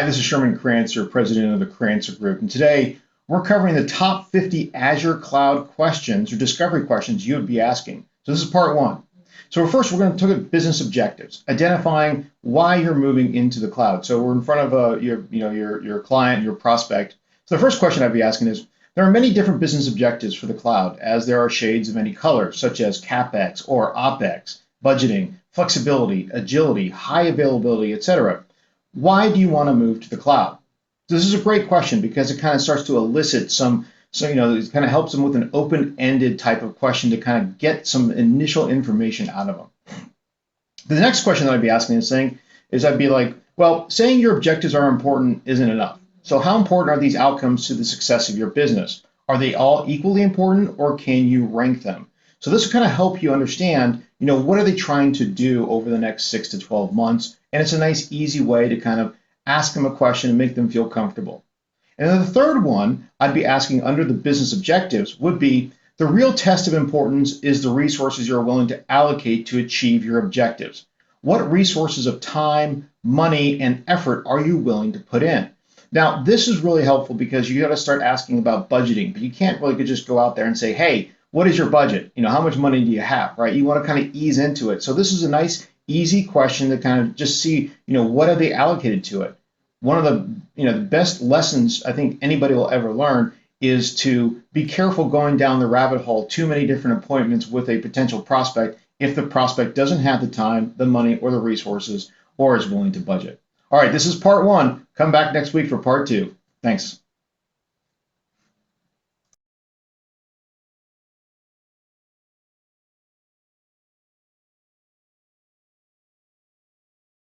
This is Sherman Crancer, president of the Crancer Group, and today we're covering the top 50 Azure cloud questions or discovery questions you would be asking. So this is part one. So first, we're going to look at business objectives, identifying why you're moving into the cloud. So we're in front of your client, your prospect. So the first question I'd be asking is, there are many different business objectives for the cloud, as there are shades of many colors, such as CapEx or OpEx, budgeting, flexibility, agility, high availability, etc. Why do you want to move to the cloud? This is a great question because it kind of starts to elicit it kind of helps them with an open-ended type of question to kind of get some initial information out of them. The next question that I'd be asking I'd be like, well, saying your objectives are important isn't enough. So how important are these outcomes to the success of your business? Are they all equally important, or can you rank them? So this will kind of help you understand, what are they trying to do over the next 6 to 12 months? And it's a nice, easy way to kind of ask them a question and make them feel comfortable. And then the third one I'd be asking under the business objectives would be, the real test of importance is the resources you're willing to allocate to achieve your objectives. What resources of time, money, and effort are you willing to put in? Now, this is really helpful because you got to start asking about budgeting, but you can't really just go out there and say, hey, what is your budget? How much money do you have, right? You want to kind of ease into it. So this is a nice, easy question to kind of just see, what have they allocated to it? One of the best lessons I think anybody will ever learn is to be careful going down the rabbit hole, too many different appointments with a potential prospect if the prospect doesn't have the time, the money, or the resources, or is willing to budget. All right, this is part one. Come back next week for part two. Thanks.